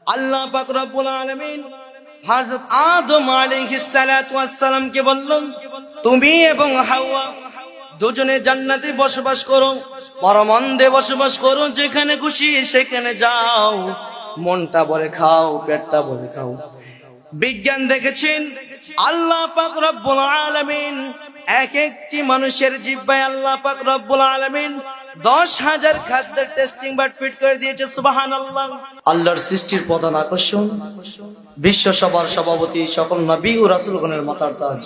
আল্লাহ পাক রব্বুল আলামিন হযরত আদম আলাইহিস সালাতু ওয়াস সালামকে বললেন, তুমি এবং হাওয়া দুজনে জান্নাতে বসবাস করো, পরমানন্দে বসবাস করো, যেখানে খুশি সেখানে যাও, মনটা ভরে খাও, পেটটা ভরে খাও। বিজ্ঞান দেখেছেন আল্লাহ পাক রব্বুল আলামিন এক একটি মানুষের জিহ্বায় আল্লাহ পাক রব্বুল আলামিন 10,000 খাদ্যের টেস্টিং বাট ফিট করে দিয়েছে। সুবহানাল্লাহ। আল্লাহর সৃষ্টির প্রধান আকর্ষণ, বিশ্ব সভার সভাপতি, সকল নবী ও রাসূলগণের মাতার তাজ,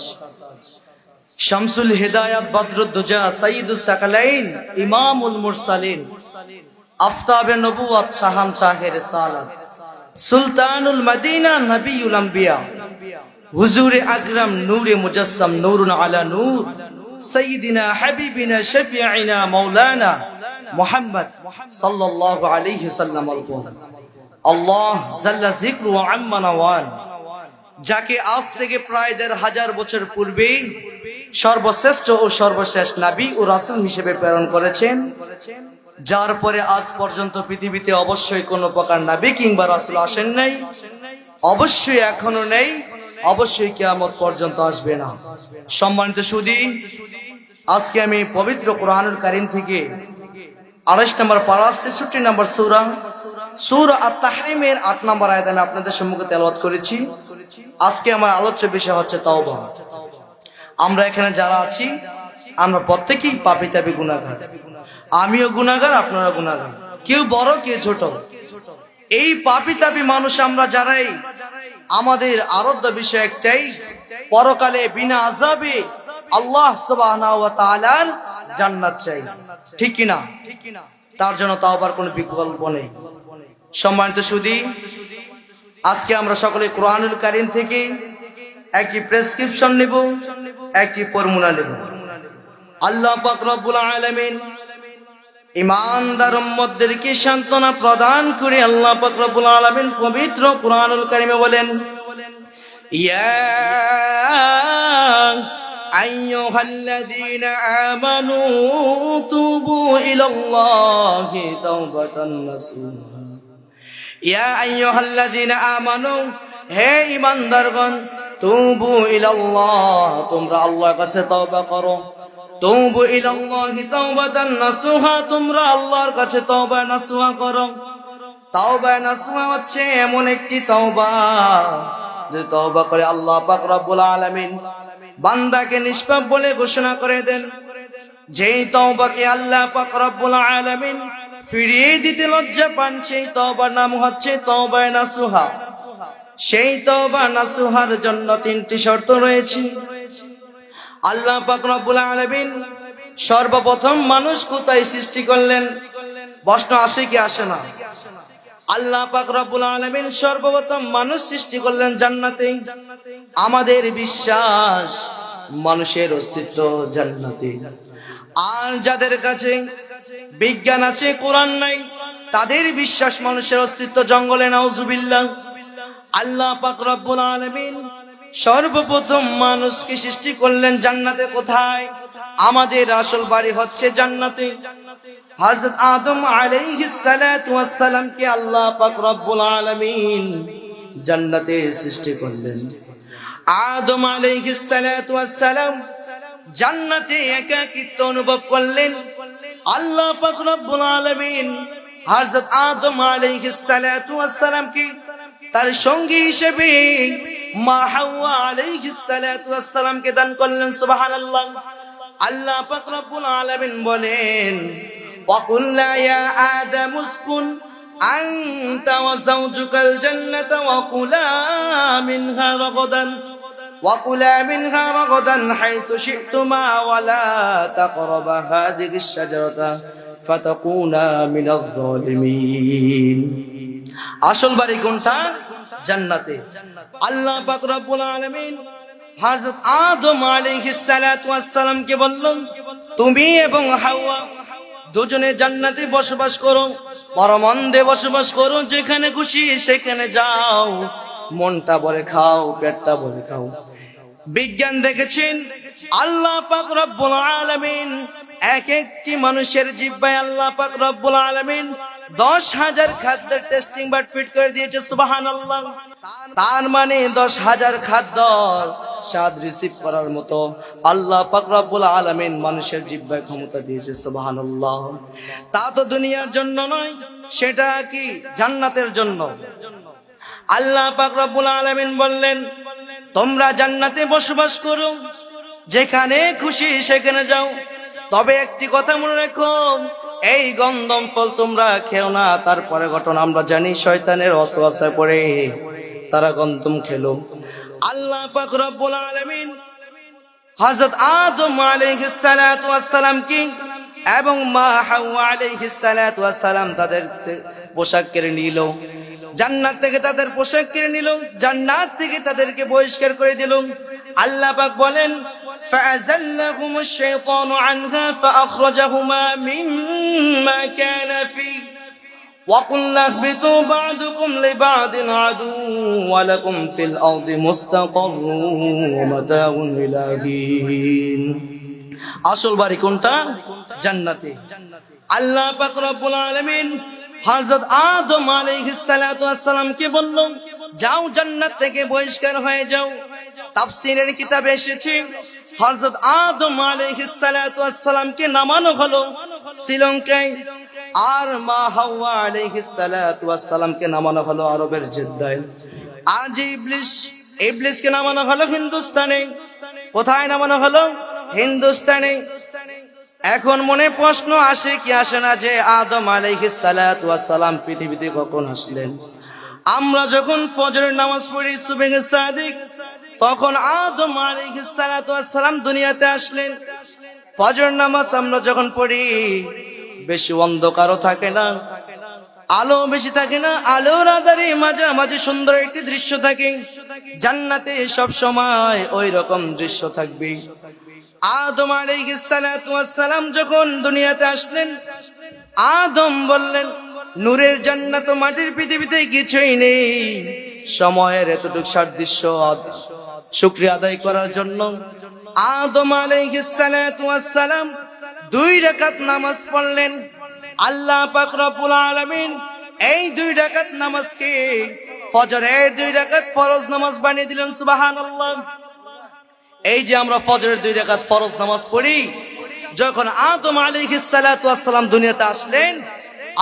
শামসুল হিদায়াত, বদরুদ্দুজা, সাইয়্যিদুস সাকালাইন, ইমামুল মুরসালিন, আফতাবে নবুওয়াত, শাহানশাহে রিসালাত, সুলতানুল মদিনা, নবিউল আম্বিয়া, হুজুরে আকরাম, নূরে মুজাসসাম, নূরুন আলা নূর, সাইয়্যিদিনা হাবিবিনা শাফিঈনা মাওলানা মুহাম্মদ সাল্লাল্লাহু আলাইহি ওয়াসাল্লাম। আল্লাহ জাল্লা যিকরু ওয়া আম্মা নওয়ান, যাকে আজ থেকে প্রায় ১৫০০ বছর পূর্বে সর্বশ্রেষ্ঠ ও সর্বশেষ নবী ও রাসূল হিসেবে প্রেরণ করেছেন, যার পরে আজ পর্যন্ত পৃথিবীতে অবশ্যই কোনো প্রকার নবী কিংবা রাসূল আসেন নাই, অবশ্যই এখনো নেই, অবশ্যই কিয়ামত পর্যন্ত আসবে না। সম্মানিত সুধী, আজকে আমি পবিত্র কোরআনুল কারীম থেকে ২৮ নম্বর পারা ৬৬ নম্বর সূরা আত-তাহরীমের ৮ নম্বর আয়াত আমি আপনাদের সম্মুখে তেলাওয়াত করেছি। আজকে আমার আলোচ্য বিষয় হচ্ছে তাওবা। আমরা এখানে যারা আছি আমরা প্রত্যেকেই পাপী তাপী গুনাহগার। আমিও গুনাহগার, আপনারা গুনাহগার, কেউ বড় কেউ ছোট। এই পাপী তাপী মানুষ আমরা যারাই, আমাদের আরাধ্য বিষয় একটাই, পরকালে বিনা আযাবে আল্লাহ সুবহানাহু ওয়া তাআলার জান্নাত চাই, ঠিক কি না? তার জন্য তাওবার কোনো বিকল্প নেই। সম্মানিত সুধী, আজকে আমরা সকলে কোরআনুল কারীম থেকে একটি প্রেসক্রিপশন নেব, একটি ফর্মুলা নেব। আল্লাহ পাক রব্বুল আলামিন ঈমানদার উম্মতদেরকে সান্ত্বনা প্রদান করে আল্লাহ পাক রব্বুল আলামিন পবিত্র কোরআনুল কারীমে বলেন, ইয়া আইয়ুহাল্লাযীনা আমানু তুবু ইলাল্লাহি তাওবাতান নাসুহা। ইয়া আইয়ুহাল্লাযীনা আমানু, হে ঈমানদারগণ, তুবু ইলাল্লাহ, তোমরা আল্লাহর কাছে তওবা করো। তুবু ইলাল্লাহি তাওবাতান নাসুহা, তোমরা আল্লাহর কাছে তওবা নাসুহা করো। তওবা নাসুহা হচ্ছে এমন একটি তওবা যে তওবা করে আল্লাহ পাক রব্বুল আলামিন বান্দাকে নিষ্পাপ বলে ঘোষণা করে দেন। যেই তওবাকে আল্লাহ পাক রব্বুল আলামিন ফিরিয়ে দিতে লজ্জা পান, সেই তওবার নাম হচ্ছে তওবা নাসুহা। সেই তওবা নাসুহার জন্য ৩টি শর্ত রয়েছে। আল্লাহ পাক রব্বুল আলামিন সর্বপ্রথম মানুষ কোথায় সৃষ্টি করলেন? প্রশ্ন আসে কি আসে না? আল্লাহ পাক রব্বুল আলামিন সর্বপ্রথম মানুষ সৃষ্টি করলেন জান্নাতে। আমাদের বিশ্বাস মানুষের অস্তিত্ব জান্নাতে। আর যাদের কাছে বিজ্ঞান আছে, কোরআন নাই, তাদের বিশ্বাস মানুষের অস্তিত্ব জঙ্গলে। নাউজুবিল্লাহ। আল্লাহ পাক রব্বুল আলামিন সর্বপ্রথম মানুষকে সৃষ্টি করলেন জান্নাতে। কোথায়? আমাদের আসল বাড়ি হচ্ছে জান্নাতে। হযরত আদম আলাইহিস সালাতু ওয়াস সালামকে আল্লাহ পাক রব্বুল আলামিন জান্নাতে সৃষ্টি করলেন। আদম আলাইহিস সালাতু ওয়াস সালাম জান্নাতে একাকিত্ব অনুভব করলেন। আল্লাহ পাক রব্বুল আলামিন হযরত আদম আলাইহিস সালাতু ওয়াস সালামকে তার সঙ্গী হিসেবে মা হাওয়া আলাইহিস সালাতু ওয়াস সালামকে দান করলেন। সুবহানাল্লাহ। আল্লাহ পাক রব্বুল আলামিন বলেন, ওয়া কুল্লা ইয়া আদাম উসকুন আনতা ওয়া যাওজুকাল জান্নাতা ওয়া কুলা মিনহা রাগাদান হাইতু শি'তুমা ওয়া লা তাকরাবা হাযিহিশ শাজারাতা ফাতাকুনা মিনাজ যালিমিন। আসল বাড়ি কোনটা? জান্নাতে। আল্লাহ পাক রব্বুল আলামিন হযরত আদম আলাইহিস সালাতু ওয়াস সালামকে বললেন, তুমি এবং হাওয়া দুজনে জান্নাতে বসবাস করো, পরমানন্দে বসবাস করো, যেখানে খুশি সেখানে যাও, মনটা ভরে খাও, পেটটা ভরে খাও। বিজ্ঞান দেখেছেন আল্লাহ পাক রব্বুল আলামিন এক একটি মানুষের জিহ্বায় আল্লাহ পাক রব্বুল আলামিন 10,000 খাদ্যের টেস্টিং বাট ফিট করে দিয়েছে, সুবহানাল্লাহ। তার মানে 10,000 খাদ্য স্বাদ রিসিভ করার মতো আল্লাহ পাক রব্বুল আলামিন মানুষের জিহ্বায় ক্ষমতা দিয়েছে, সুবহানাল্লাহ। তা তো দুনিয়ার জন্য নয়, সেটা কি জান্নাতের জন্য। আল্লাহ পাক রব্বুল আলামিন বললেন, তোমরা জান্নাতে বসবাস করো, যেখানে খুশি সেখানে যাও, তবে একটি কথা মনে রেখো, এই গন্ধম ফল তোমরা খেও না। তারপরে ঘটনা আমরা জানি, শয়তানের ওয়াসওয়াসায় পড়ে তারা গন্ধম খেলো। আল্লাহ পাক রব্বুল আলামিন হযরত আদম আলাইহিস সালাতু ওয়াস সালাম কি এবং মা হাওয়া আলাইহিস সালাতু ওয়াস সালাম তাদের পোশাক কেড়ে নিল, জান্নাত থেকে তাদের পোশাক কেড়ে নিল, জান্নাত থেকে তাদেরকে বহিষ্কার করে দিল। আল্লাহ পাক বলেন, فأزلهم الشيطان عنها فأخرجهما مما كان فيه وقلنا اهبطوا بعضكم لبعض عدو ولكم في الأرض مستقر ومتاع إلى حين। আসল বাড়ি কোনটা? জান্নাতে। আল্লাহ পাক রব্বুল আলামিন হযরত আদম আলাইহিস সালাতু ওয়াস সালামকে বলল, যাও জান্নাত থেকে বহিষ্কার হয়ে যাও। তাফসীরের কিতাবে এসেছে হযরত আদম আলাইহিস সালাতু ওয়াস সালামকে নামানো হলো শ্রীলঙ্কায়, আর মা হাওয়া আলাইহিস সালাতু ওয়াস সালামকে নামানো হলো আরবের জেদ্দায়। আজ ইবলিসকে নামানো হলো হিন্দুস্তানে। কোথায় নামানো হলো? হিন্দুস্তানে। এখন মনে প্রশ্ন আসে কি আসে না, যে আদম আলাইহিস সালাতু ওয়াস সালাম পৃথিবীতে কখন আসলেন? আমরা যখন ফজরের নামাজ পড়ি সুবহে সাদিক, তখন আদম আলাইহিস সালাতু ওয়াস সালাম দুনিয়াতে আসলেন। ফজর নামাজ আমরা যখন পড়ি, বেশি অন্ধকারও থাকে না, আলো বেশি থাকে না, আলোর আধারে মাঝামাঝি সুন্দর একটি দৃশ্য থাকে। জান্নাতে সব সময় ওই রকম দৃশ্য থাকবে। আদম আলাইহিস সালাতু ওয়াস সালাম যখন দুনিয়াতে আসলেন, আদম বললেন, নূরের জান্নাত মাটির পৃথিবীতে কিছুই নেই, সময়ের এতটুকু সাদৃশ্য শুকরিয়া আদায় করার জন্য আদম আলাইহিস সালাতু ওয়াস সালাম 2 রাকাত নামাজ পড়লেন। আল্লাহ পাক রব্বুল আলামিন এই 2 রাকাত নামাজকে ফজরের 2 রাকাত ফরজ নামাজ বানিয়ে দিলেন, সুবহানাল্লাহ। এই যে আমরা ফজরের 2 রাকাত ফরজ নামাজ পড়ি, যখন আদম আলাইহিস সালাতু ওয়াস সালাম দুনিয়াতে আসলেন,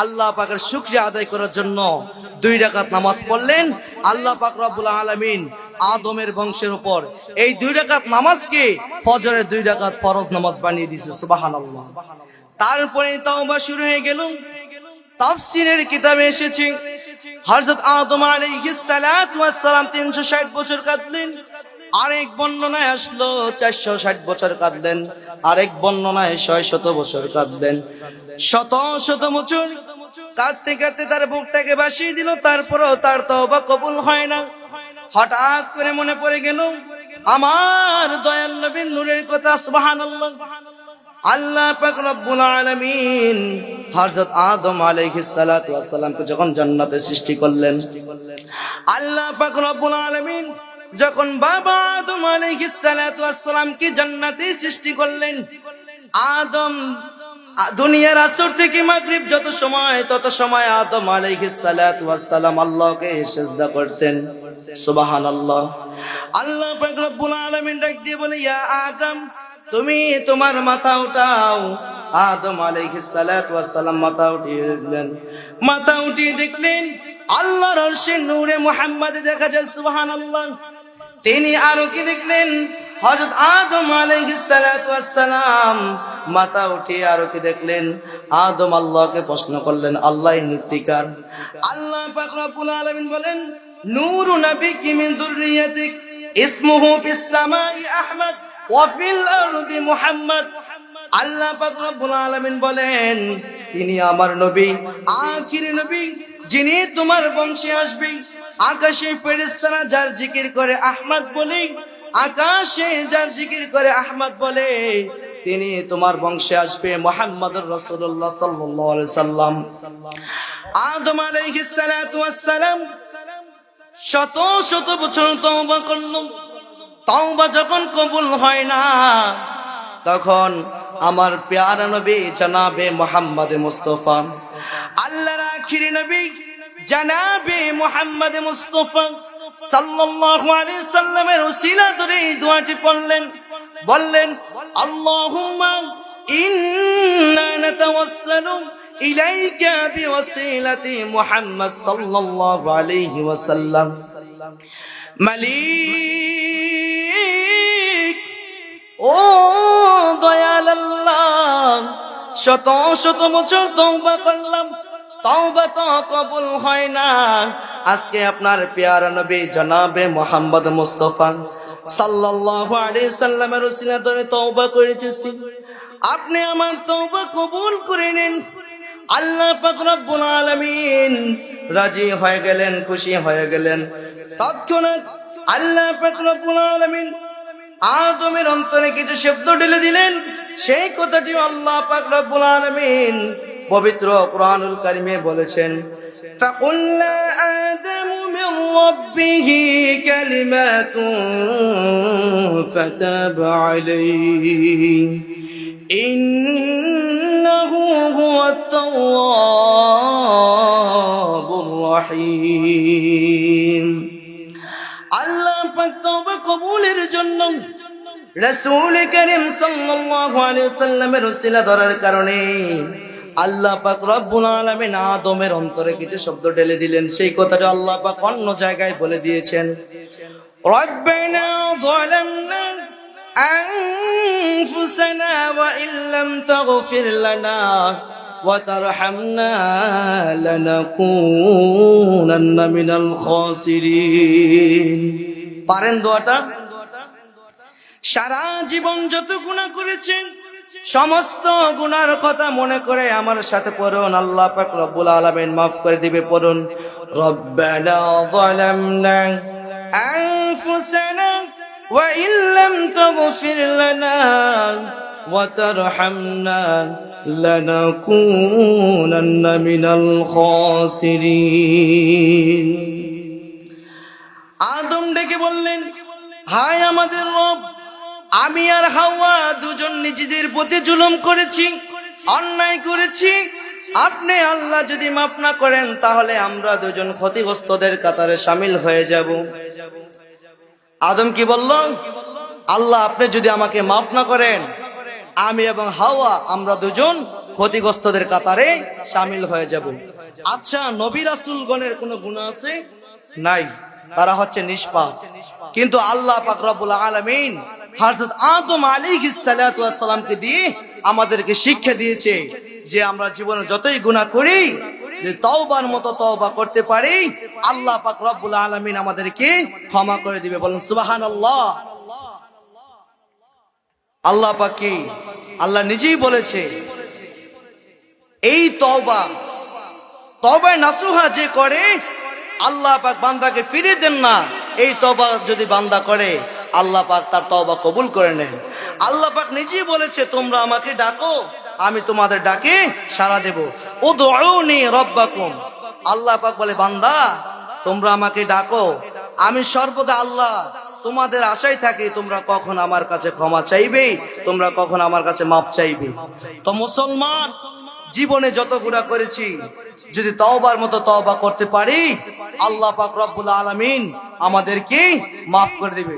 আল্লাহ পাকের শুকরিয়া আদায় করার জন্য 2 রাকাত নামাজ পড়লেন। আল্লাহ পাক রব্বুল আলামিন আদমের বংশের উপর এই 2 রাকাত নামাজকে ফজরের 2 রাকাত ফরজ নামাজ বানিয়ে দিয়েছে, সুবহানাল্লাহ। তারপরে তাওবা শুরু হয়ে গেল। তাফসীরের কিতাবে এসেছে হযরত আদম আলাইহিস সালাতু ওয়াস সালাম 360 বছর কাঁদলেন। আরেক বর্ণনায় আসলো 460 বছর কাঁদলেন, আরেক বর্ণনায় 600 বছর কাঁদলেন। শত শত বছর কাঁদতে কাঁদতে তার বুকটাকে ভাসিয়ে দিল, তারপরও তার তওবা কবুল হয় না। হঠাৎ করে মনে পড়ে গেল আমার দয়াল নবীর নূরের কথা, সুবহানাল্লাহ। আল্লাহ পাক রব্বুল আলামিন হযরত আদম আলাইহিস সালাতু ওয়াস সালামকে যখন জান্নাতে সৃষ্টি করলেন, আল্লাহ পাক রব্বুল আলামিন যখন বাবা আদম আলাইহিস সালাতু ওয়াস সালামকে জান্নাতে সৃষ্টি করলেন, আদম দুনিয়ার আসর থেকে মাগরিব যত সময় তত সময় আদম আলাইহিস সালাতু ওয়াস সালাম আল্লাহকে সিজদা করতেন, সুবহানাল্লাহ। আল্লাহ পাক রব্বুল আলামিন ডাক দিয়ে বলে, ইয়া আদম, তুমি তোমার মাথা উঠাও। আদম আলাইহিস সালাতু ওয়াস সালাম মাথা উঠিয়ে দিলেন। মাথা উঠিয়ে দেখলেন আল্লাহর আরশে নূরে মুহাম্মদ দেখা যায়, সুবহানাল্লাহ। তিনি আরো কি দেখলেন? হযরত আদম আলাইহিস সালাতু ওয়াস সালাম মাথা উঠিয়ে আরো কি দেখলেন? আদম আল্লাহকে প্রশ্ন করলেন, আল্লাহর নির্তিকার। আল্লাহ পাক রব্বুল আলামিন বলেন, নূরু নবিকি মিন যুররিয়াতিক ইসমুহু ফিস সামাই আহমদ ওয়া ফিল আরদি মুহাম্মদ। আল্লাহ পাক রব্বুল আলামিন বলেন, তিনি আমার নবী, আখির নবী, যিনি তোমার বংশে আসবে। আকাশে ফেরেশতারা যার জিকির করে আহমদ বলে, আকাশে যার জিকির করে আহমদ বলে, তিনি তোমার বংশে আসবে, মুহাম্মদুর রাসূলুল্লাহ সাল্লাল্লাহু আলাইহি সাল্লাম। আদম আলাইহিস সালাতু ওয়াস সালাম শত শত বছর তওবা করল। তওবা যখন কবুল হয় না, তখন আমার প্যারা নবী জনাবে মুহাম্মদ মুস্তাফা, আল্লাহর আখিরি নবী জনাবে মুহাম্মদ মুস্তাফা সাল্লাল্লাহু আলাইহি সাল্লামের ওসিলা ধরে এই দোয়াটি পড়লেন, বললেন আল্লাহুম্মা ইন্না নাতাওয়াসসালু ইলাইকা বিওয়াসিলাতি মুহাম্মদ সাল্লাল্লাহু আলাইহি ওয়াসাল্লাম। মালিক ও দয়াল আল্লাহ, শত শত বছর তওবা করলাম, তওবা তো কবুল হয় না। আজকে আপনার প্যারা নবী জনাবে মুহাম্মদ মুস্তাফা সাল্লাল্লাহু আলাইহি সাল্লামের ওসিলা ধরে তওবা করিতেছি, আপনি আমার তওবা কবুল করে নিন। আল্লাহ পাক রব্বুল আলামিন রাজি হয়ে গেলেন, খুশি হয়ে গেলেন। তৎক্ষণাৎ আল্লাহ পাক রব্বুল আলামিন আদমের অন্তরে কিছু শব্দ ঢেলে দিলেন। সেই কথাটি আল্লাহ পাক রব্বুল আলামিন পবিত্র কোরআনুল কারীমে বলেছেন, ফাকুল্লা আদামু মির রাব্বিহি কালিমাতুন ফাতাবা আলাইহি ইন্নাহু হুয়াত তাওয়াবুর রহিম। আল্লাহ পাক তওবা কবুলের জন্য রাসূল করিম সাল্লাল্লাহু আলাইহি ওয়াসাল্লামের ওসিলা ধরার কারণে আল্লাহ পাক রব্বুল আলামিন আদমের অন্তরে কিছু শব্দ ঢেলে দিলেন। সেই কথাটা আল্লাহ পাক অন্য জায়গায় বলে দিয়েছেন, রব্বানা যালামনা আনফুসানা ওয়া ইল্লাম তাগফির লানা ওয়া তারহামনা লানাকুনান্না মিনাল খাসিরিন। পারেন দোয়াটা? সারা জীবন যত গুনাহ করেছেন সমস্ত গুনার কথা মনে করে আমার সাথে পড়ুন, আল্লাহ পাক রব্বুল আলামিন মাফ করে দিবে। পড়ুন, রব্বানা যালামনা আনফুসানা ওয়া ইল্লাম তাগফির লানা ওয়া তারহামনা লানাকুনান্না মিনাল খাসিরিন। আদম ডেকে বললেন, হায় আমাদের রব, আমি আর হাওয়া দুজন নিজেদের প্রতি জুলুম করেছি, অন্যায় করেছি। আপনি আল্লাহ যদি মাফ না করেন তাহলে আমরা দুজন ক্ষতিগ্রস্তদের কাতারে শামিল হয়ে যাব। আদম কি বলল? আল্লাহ আপনি যদি আমাকে মাফ না করেন, আমি এবং হাওয়া আমরা দুজন ক্ষতিগ্রস্তদের কাতারে শামিল হয়ে যাব। আচ্ছা, নবী রাসূলগণের কোনো গুনাহ আছে? নাই, তারা হচ্ছে নিষ্পাপ। কিন্তু আল্লাহ পাক রব্বুল আলামিন হযরত আদম আলাইহিস সালাতু ওয়াস সালামকে দিয়ে আমাদেরকে শিক্ষা দিয়েছে যে আমরা জীবনে যতই গুনাহ করি, যে তওবার মতো তওবা করতে পারি, আল্লাহ পাক রব্বুল আলামিন আমাদেরকে ক্ষমা করে দিবে। বলেন সুবহানাল্লাহ। আল্লাহ পাক কি? আল্লাহ নিজেই বলেছে, এই তওবা নাসুহা যে করে আল্লাহ পাক বান্দাকে ফিরিয়ে দেন না। এই তওবা যদি বান্দা করে আল্লাহ পাক তার তওবা কবুল করে নেন। আল্লাহ পাক নিজেই বলেছে, তোমরা আমাকে ডাকো, আমি তোমাদের ডাকে সাড়া দেব। উদউনি রাব্বাকুম। আল্লাহ পাক বলে, বান্দা তোমরা আমাকে ডাকো, আমি সর্বদা আল্লাহ তোমাদের আশায় থাকি তোমরা কখন আমার কাছে ক্ষমা চাইবে, তোমরা কখন আমার কাছে মাপ চাইবে। তো মুসলমান, জীবনে যত গুনাহ করেছি যদি তওবার মতো তওবা করতে পারি, আল্লাহ পাক রব্বুল আলামিন আমাদেরকে মাফ করে দিবে।